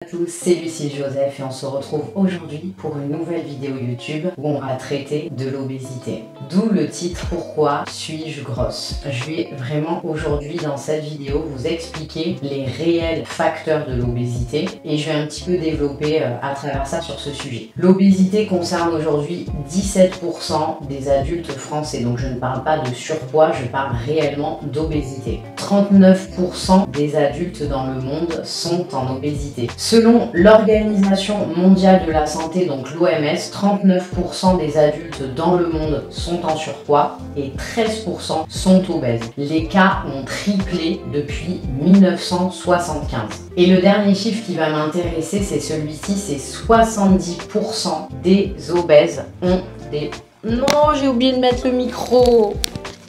Bonjour à tous, c'est Lucie Joseph et on se retrouve aujourd'hui pour une nouvelle vidéo YouTube où on va traiter de l'obésité. D'où le titre Pourquoi suis-je grosse? Je vais vraiment aujourd'hui dans cette vidéo vous expliquer les réels facteurs de l'obésité et je vais un petit peu développer à travers ça sur ce sujet. L'obésité concerne aujourd'hui 17% des adultes français, donc je ne parle pas de surpoids, je parle réellement d'obésité. 39% des adultes dans le monde sont en obésité. Selon l'Organisation mondiale de la santé, donc l'OMS, 39% des adultes dans le monde sont en surpoids et 13% sont obèses. Les cas ont triplé depuis 1975. Et le dernier chiffre qui va m'intéresser, c'est celui-ci, c'est 70% des obèses ont des... Non, j'ai oublié de mettre le micro.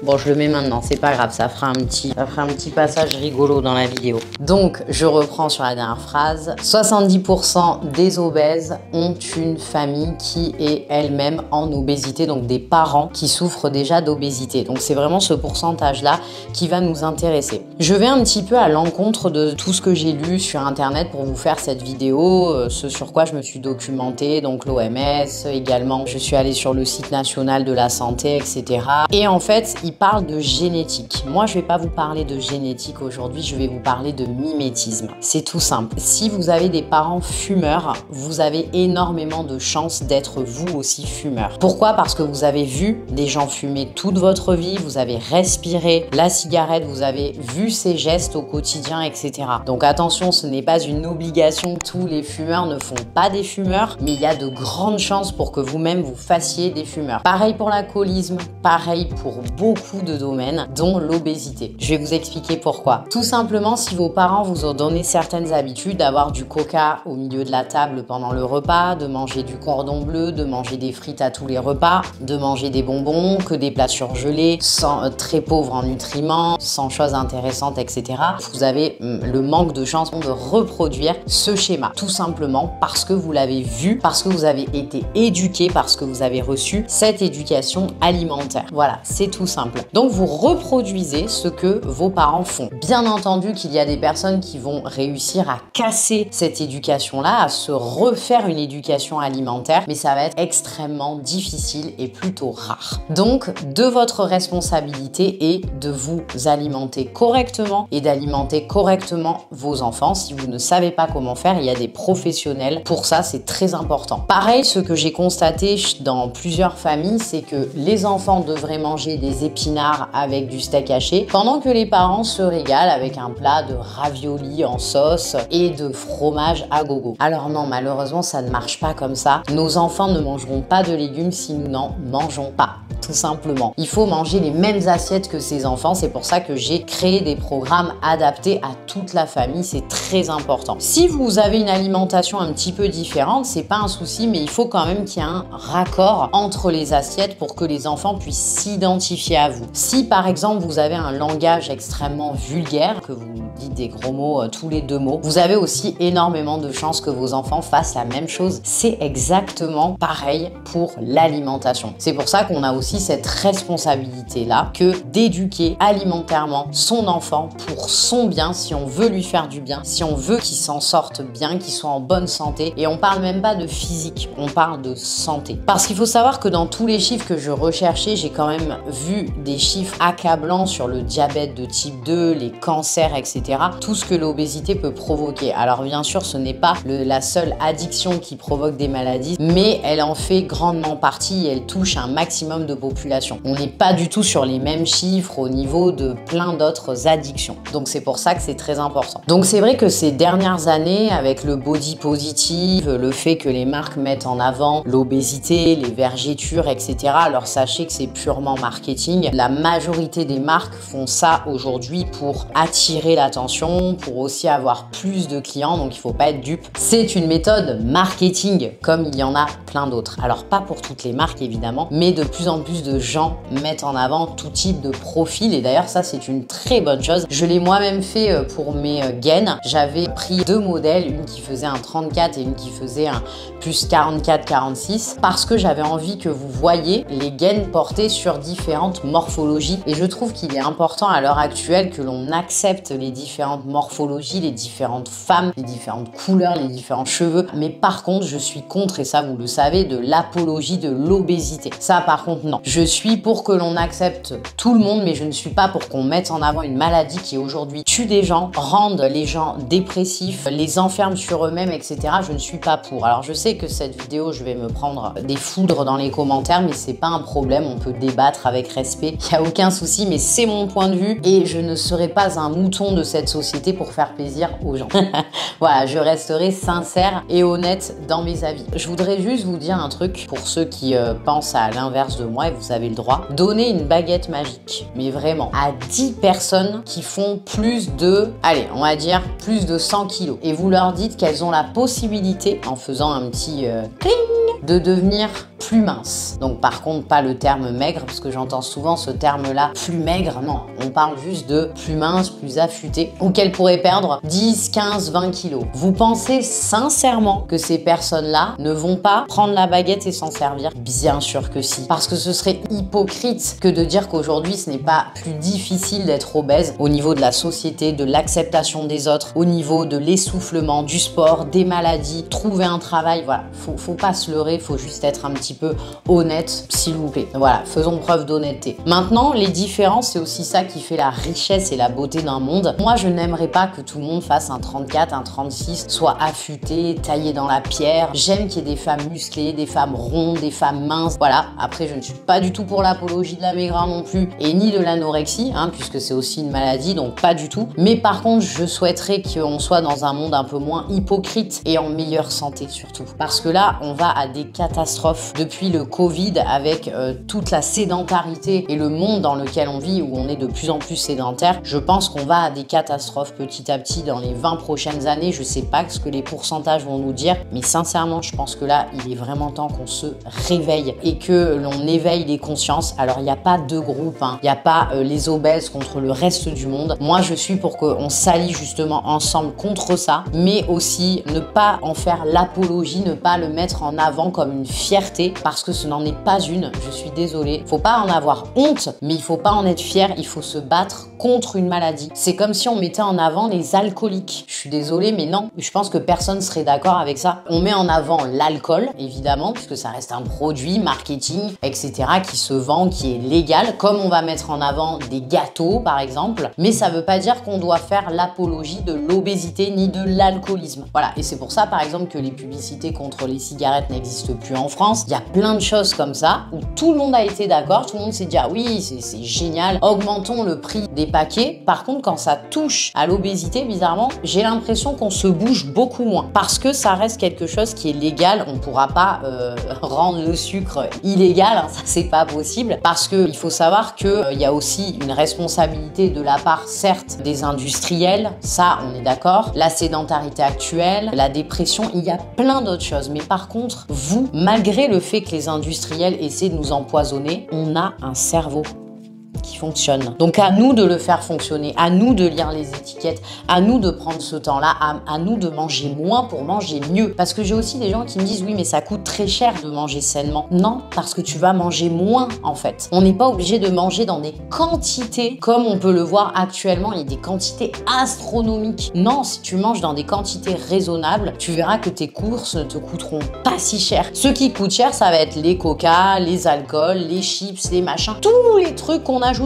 Bon, je le mets maintenant, c'est pas grave, ça fera un petit passage rigolo dans la vidéo. Donc, je reprends sur la dernière phrase. 70% des obèses ont une famille qui est elle-même en obésité, donc des parents qui souffrent déjà d'obésité. Donc, c'est vraiment ce pourcentage-là qui va nous intéresser. Je vais un petit peu à l'encontre de tout ce que j'ai lu sur Internet pour vous faire cette vidéo, ce sur quoi je me suis documentée, donc l'OMS également. Je suis allée sur le site national de la santé, etc. Et en fait, il parle de génétique. Moi, je vais pas vous parler de génétique aujourd'hui, je vais vous parler de mimétisme. C'est tout simple. Si vous avez des parents fumeurs, vous avez énormément de chances d'être vous aussi fumeur. Pourquoi? Parce que vous avez vu des gens fumer toute votre vie, vous avez respiré la cigarette, vous avez vu ces gestes au quotidien, etc. Donc attention, ce n'est pas une obligation. Tous les fumeurs ne font pas des fumeurs, mais il y a de grandes chances pour que vous-même vous fassiez des fumeurs. Pareil pour l'alcoolisme, pareil pour beaucoup de domaines, dont l'obésité. Je vais vous expliquer pourquoi. Tout simplement, si vos parents vous ont donné certaines habitudes, d'avoir du coca au milieu de la table pendant le repas, de manger du cordon bleu, de manger des frites à tous les repas, de manger des bonbons, que des plats surgelés, très pauvres en nutriments, sans choses intéressantes, etc. Vous avez le manque de chance de reproduire ce schéma. Tout simplement parce que vous l'avez vu, parce que vous avez été éduqué, parce que vous avez reçu cette éducation alimentaire. Voilà, c'est tout simple. Donc vous reproduisez ce que vos parents font. Bien entendu qu'il y a des personnes qui vont réussir à casser cette éducation-là, à se refaire une éducation alimentaire, mais ça va être extrêmement difficile et plutôt rare. Donc de votre responsabilité est de vous alimenter correctement et d'alimenter correctement vos enfants. Si vous ne savez pas comment faire, il y a des professionnels pour ça, c'est très important. Pareil, ce que j'ai constaté dans plusieurs familles, c'est que les enfants devraient manger des épinards avec du steak haché, pendant que les parents se régalent avec un plat de raviolis en sauce et de fromage à gogo. Alors non, malheureusement, ça ne marche pas comme ça. Nos enfants ne mangeront pas de légumes si nous n'en mangeons pas. Tout simplement. Il faut manger les mêmes assiettes que ses enfants. C'est pour ça que j'ai créé des programmes adaptés à toute la famille. C'est très important. Si vous avez une alimentation un petit peu différente, c'est pas un souci, mais il faut quand même qu'il y ait un raccord entre les assiettes pour que les enfants puissent s'identifier à vous. Si par exemple vous avez un langage extrêmement vulgaire, que vous dites des gros mots tous les 2 mots, vous avez aussi énormément de chances que vos enfants fassent la même chose. C'est exactement pareil pour l'alimentation. C'est pour ça qu'on a aussi cette responsabilité-là que d'éduquer alimentairement son enfant pour son bien, si on veut lui faire du bien, si on veut qu'il s'en sorte bien, qu'il soit en bonne santé. Et on parle même pas de physique, on parle de santé. Parce qu'il faut savoir que dans tous les chiffres que je recherchais, j'ai quand même vu des chiffres accablants sur le diabète de type 2, les cancers, etc. Tout ce que l'obésité peut provoquer. Alors bien sûr, ce n'est pas la seule addiction qui provoque des maladies, mais elle en fait grandement partie et elle touche un maximum de population. On n'est pas du tout sur les mêmes chiffres au niveau de plein d'autres addictions. Donc c'est pour ça que c'est très important. Donc c'est vrai que ces dernières années, avec le body positive, le fait que les marques mettent en avant l'obésité, les vergetures, etc. Alors sachez que c'est purement marketing. La majorité des marques font ça aujourd'hui pour attirer l'attention, pour aussi avoir plus de clients, donc il ne faut pas être dupe. C'est une méthode marketing comme il y en a plein d'autres. Alors pas pour toutes les marques évidemment, mais de plus en plus plus de gens mettent en avant tout type de profil et d'ailleurs ça c'est une très bonne chose. Je l'ai moi-même fait pour mes gaines. J'avais pris 2 modèles, une qui faisait un 34 et une qui faisait un plus 44-46 parce que j'avais envie que vous voyez les gaines portées sur différentes morphologies et je trouve qu'il est important à l'heure actuelle que l'on accepte les différentes morphologies, les différentes femmes, les différentes couleurs, les différents cheveux. Mais par contre, je suis contre, et ça vous le savez, de l'apologie de l'obésité. Ça par contre non. Je suis pour que l'on accepte tout le monde, mais je ne suis pas pour qu'on mette en avant une maladie qui aujourd'hui tue des gens, rende les gens dépressifs, les enferme sur eux-mêmes, etc. Je ne suis pas pour. Alors je sais que cette vidéo, je vais me prendre des foudres dans les commentaires, mais c'est pas un problème, on peut débattre avec respect, il n'y a aucun souci, mais c'est mon point de vue et je ne serai pas un mouton de cette société pour faire plaisir aux gens. Voilà, je resterai sincère et honnête dans mes avis. Je voudrais juste vous dire un truc pour ceux qui pensent à l'inverse de moi, et vous avez le droit. Donnez une baguette magique, mais vraiment, à 10 personnes qui font plus de, allez, on va dire, plus de 100 kilos. Et vous leur dites qu'elles ont la possibilité, en faisant un petit cling, de devenir plus mince. Donc par contre pas le terme maigre parce que j'entends souvent ce terme là, plus maigre, non, on parle juste de plus mince, plus affûté, ou qu'elle pourrait perdre 10, 15, 20 kilos. Vous pensez sincèrement que ces personnes là ne vont pas prendre la baguette et s'en servir? Bien sûr que si, parce que ce serait hypocrite que de dire qu'aujourd'hui ce n'est pas plus difficile d'être obèse au niveau de la société, de l'acceptation des autres, au niveau de l'essoufflement, du sport, des maladies, trouver un travail, voilà, faut pas se leurrer, faut juste être un petit peu honnête, s'il vous plaît. Voilà, faisons preuve d'honnêteté. Maintenant, les différences, c'est aussi ça qui fait la richesse et la beauté d'un monde. Moi, je n'aimerais pas que tout le monde fasse un 34, un 36, soit affûté, taillé dans la pierre. J'aime qu'il y ait des femmes musclées, des femmes rondes, des femmes minces. Voilà, après, je ne suis pas du tout pour l'apologie de la maigreur non plus, et ni de l'anorexie, hein, puisque c'est aussi une maladie, donc pas du tout. Mais par contre, je souhaiterais qu'on soit dans un monde un peu moins hypocrite et en meilleure santé surtout. Parce que là, on va à des catastrophes depuis le Covid avec toute la sédentarité et le monde dans lequel on vit où on est de plus en plus sédentaire. Je pense qu'on va à des catastrophes petit à petit dans les 20 prochaines années. Je sais pas ce que les pourcentages vont nous dire, mais sincèrement, je pense que là, il est vraiment temps qu'on se réveille et que l'on éveille les consciences. Alors, il n'y a pas deux groupes, hein. Il n'y a pas les obèses contre le reste du monde. Moi, je suis pour qu'on s'allie justement ensemble contre ça, mais aussi ne pas en faire l'apologie, ne pas le mettre en avant comme une fierté, parce que ce n'en est pas une. Je suis désolée. Faut pas en avoir honte, mais il faut pas en être fier. Il faut se battre contre une maladie. C'est comme si on mettait en avant les alcooliques. Je suis désolée, mais non. Je pense que personne serait d'accord avec ça. On met en avant l'alcool, évidemment, puisque ça reste un produit marketing, etc., qui se vend, qui est légal, comme on va mettre en avant des gâteaux, par exemple. Mais ça veut pas dire qu'on doit faire l'apologie de l'obésité ni de l'alcoolisme. Voilà. Et c'est pour ça, par exemple, que les publicités contre les cigarettes n'existent plus en France. Il y a plein de choses comme ça où tout le monde a été d'accord, tout le monde s'est dit ah oui, c'est génial, augmentons le prix des paquets. Par contre, quand ça touche à l'obésité, bizarrement, j'ai l'impression qu'on se bouge beaucoup moins parce que ça reste quelque chose qui est légal. On pourra pas rendre le sucre illégal, hein, ça c'est pas possible, parce que il faut savoir que il y a aussi une responsabilité de la part, certes, des industriels, ça on est d'accord, la sédentarité actuelle, la dépression, il y a plein d'autres choses. Mais par contre, vous, malgré le fait que les industriels essaient de nous empoisonner, on a un cerveau qui fonctionne. Donc à nous de le faire fonctionner, à nous de lire les étiquettes, à nous de prendre ce temps-là, à nous de manger moins pour manger mieux. Parce que j'ai aussi des gens qui me disent oui mais ça coûte très cher de manger sainement. Non, parce que tu vas manger moins en fait. On n'est pas obligé de manger dans des quantités comme on peut le voir actuellement, il y a des quantités astronomiques. Non, si tu manges dans des quantités raisonnables, tu verras que tes courses ne te coûteront pas si cher. Ce qui coûte cher, ça va être les coca, les alcools, les chips, les machins, tous les trucs qu'on ajoute.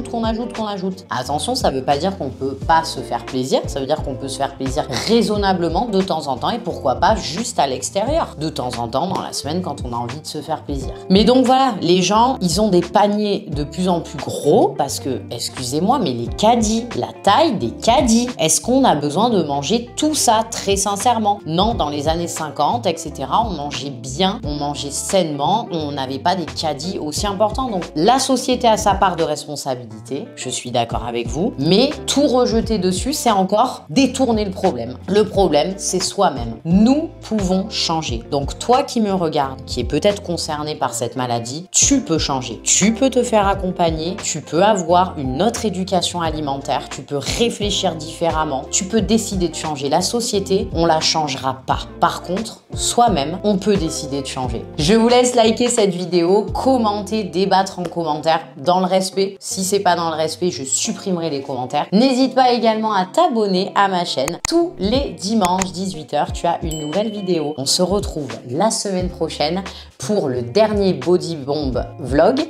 Attention, ça veut pas dire qu'on peut pas se faire plaisir, ça veut dire qu'on peut se faire plaisir raisonnablement de temps en temps et pourquoi pas juste à l'extérieur, de temps en temps dans la semaine quand on a envie de se faire plaisir. Mais donc voilà, les gens, ils ont des paniers de plus en plus gros parce que, excusez-moi, mais les caddies, la taille des caddies, est-ce qu'on a besoin de manger tout ça très sincèrement? Non, dans les années 50, etc., on mangeait bien, on mangeait sainement, on n'avait pas des caddies aussi importants. Donc la société a sa part de responsabilité. responsabilité, je suis d'accord avec vous, mais tout rejeter dessus, c'est encore détourner le problème. Le problème, c'est soi-même. Nous pouvons changer. Donc toi qui me regardes, qui est peut-être concerné par cette maladie, tu peux changer. Tu peux te faire accompagner, tu peux avoir une autre éducation alimentaire, tu peux réfléchir différemment, tu peux décider de changer. La société, on la changera pas. Par contre, soi-même, on peut décider de changer. Je vous laisse liker cette vidéo, commenter, débattre en commentaire dans le respect. Si c'est pas dans le respect, je supprimerai les commentaires. N'hésite pas également à t'abonner à ma chaîne. Tous les dimanches 18 h, tu as une nouvelle vidéo. On se retrouve la semaine prochaine pour le dernier Body Bomb vlog.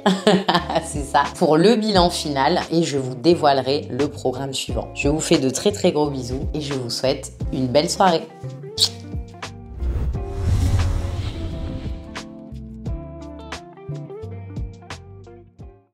C'est ça, pour le bilan final et je vous dévoilerai le programme suivant. Je vous fais de très gros bisous et je vous souhaite une belle soirée.